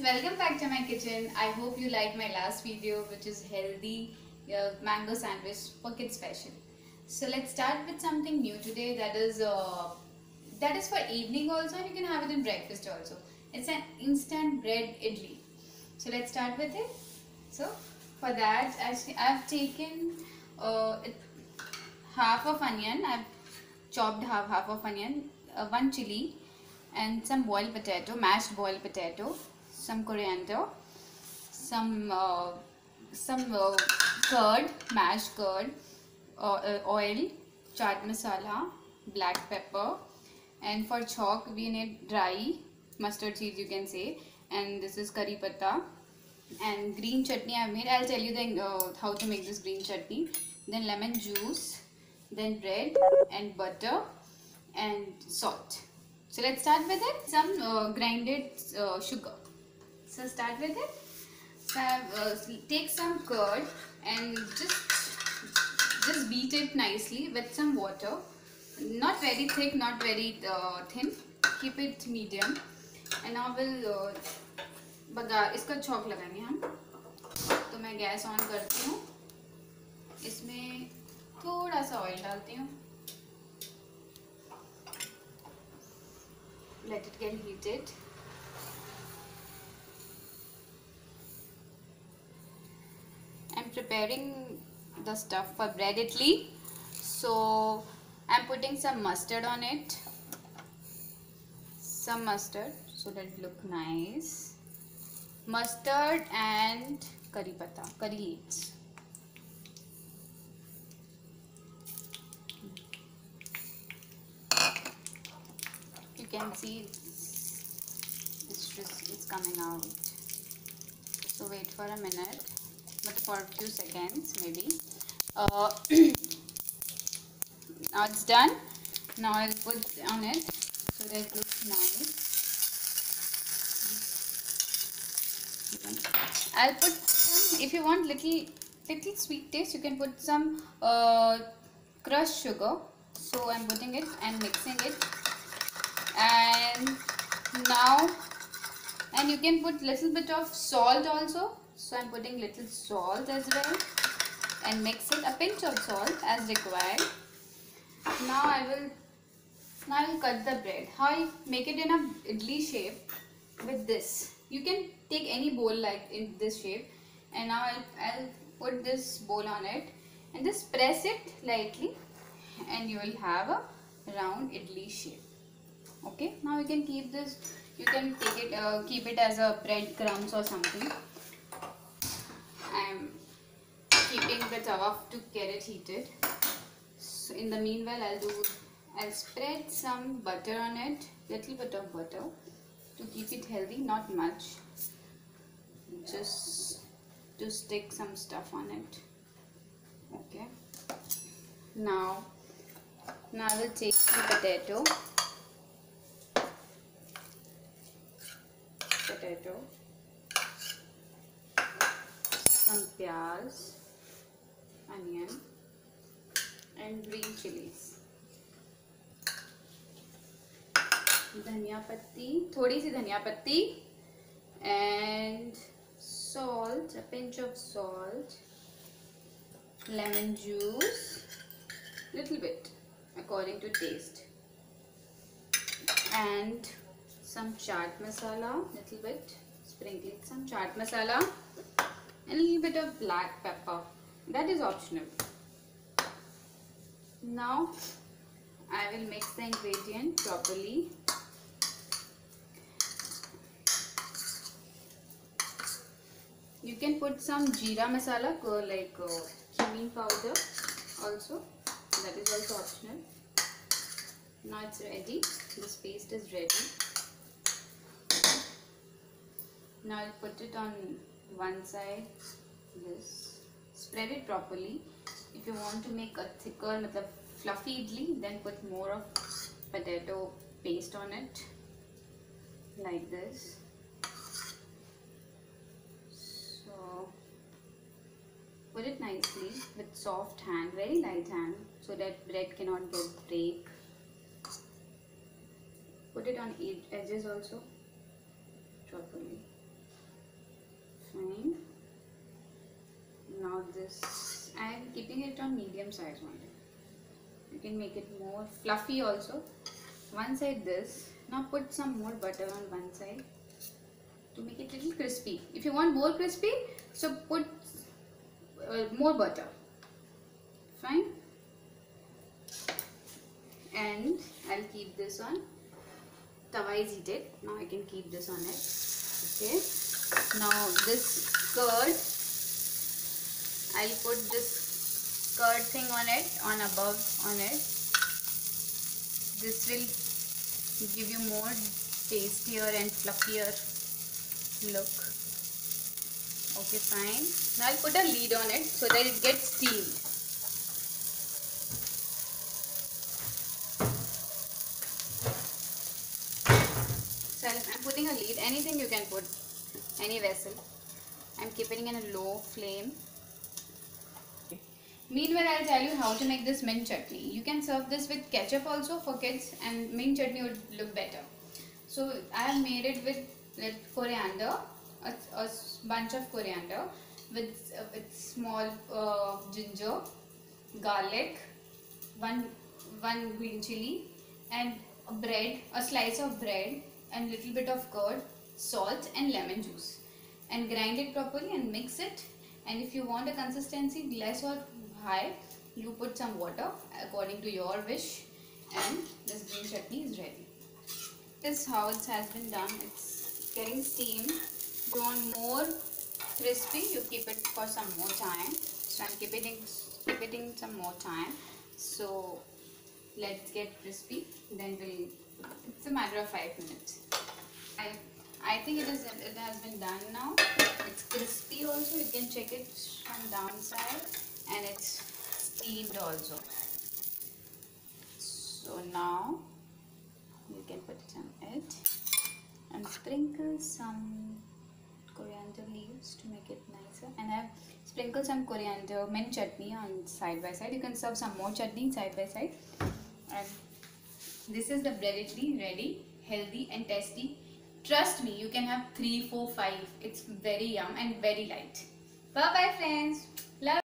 Welcome back to my kitchen. I hope you liked my last video, which is healthy mango sandwich for kids special. So let's start with something new today. That is for evening also, and you can have it in breakfast also. It's an instant bread idli. So let's start with it. So for that, I've taken half of onion. I've chopped half of onion, one chili, and some boiled potato, mashed boiled potato, some coriander, some uh, some curd, mashed curd, oil, chaat masala, black pepper, and for chalk we need dry mustard seeds, you can say, and this is curry patta. And green chutney I made. I'll tell you then how to make this green chutney. Then lemon juice, then bread and butter and salt. So let's start with it. Some grinded sugar. So start with it. So take some curd and just beat it nicely with some water. Not very thick, not very thin. Keep it medium. And now we'll बघार इसका छौंक लगाएंगे हम. तो मैं gas on करती हूँ. इसमें थोड़ा सा ऑयल डालती हूँ. Let it get heated. I'm preparing the stuff for bread idli. So I'm putting some mustard on it. Some mustard so that it look nice. Mustard and curry patta, curry leaves. You can see it's coming out. So wait for a minute, but for a few seconds maybe. Now it's done. Now I'll put on it so that it looks nice. I'll put some, if you want little sweet taste, you can put some crushed sugar. So I'm putting it and mixing it, and now, and you can put little bit of salt also. So I'm putting little salt as well and mix it, a pinch of salt as required. Now I will cut the bread. How I make it in a idli shape with this. You can take any bowl like in this shape, and now I'll put this bowl on it and just press it lightly, and you will have a round idli shape. Okay, now you can keep this. You can take it, keep it as a bread crumbs or something. I'm keeping the tawa to get it heated. So in the meanwhile, I'll spread some butter on it, little bit of butter to keep it healthy, not much, just to stick some stuff on it. Okay. Now I will take the potato, some pyaz, onion, and green chilies. धनिया पत्ती, थोड़ी सी धनिया पत्ती, and salt, a pinch of salt, lemon juice, little bit according to taste, and some chaat masala, little bit, sprinkling some chaat masala, and a little bit of black pepper. That is optional. Now I will mix the ingredient properly. You can put some jeera masala, like cumin powder also. That is also optional. Now it's ready. This paste is ready. Now I'll put it on one side. This. Spread it properly. If you want to make a thicker, fluffy idli, then put more of potato paste on it. Like this. Put it nicely with soft hand, very light hand, so that bread cannot break. Put it on edges also properly. this. I am keeping it on medium size only. You can make it more fluffy also. One side this. Now put some more butter on one side to make it little crispy. If you want more crispy, so put more butter. Fine. And I'll keep this on. Tawa is heated. Now I can keep this on it. Okay. Now this curd, I'll put this curd thing on it, on above on it. This will give you more tastier and fluffier look. Okay, fine. Now I'll put a lid on it so that it gets steamed. So I'm putting a lid. Anything you can put, any vessel. I'm keeping it in a low flame. Meanwhile, I'll tell you how to make this mint chutney. You can serve this with ketchup also for kids, and mint chutney would look better. So I have made it with coriander, a bunch of coriander, with small ginger, garlic, one green chili, and a slice of bread, and little bit of curd, salt, and lemon juice, and grind it properly and mix it. And if you want a consistency less or high, you put some water according to your wish, and this green chutney is ready. This is how it has been done. It's getting steamed. If you want more crispy, you keep it for some more time. So I'm keeping it some more time. So let's get crispy. Then it's a matter of 5 minutes. I think it has been done now. It's crispy also. You can check it from downside, and it's steamed also. So now you can put it on it and sprinkle some coriander leaves to make it nicer. And I've sprinkled some coriander mint chutney on side by side. You can serve some more chutney side by side. And this is the bread idli, ready, healthy and tasty. Trust me, you can have 3, 4, 5. It's very yum and very light. Bye bye friends. Love.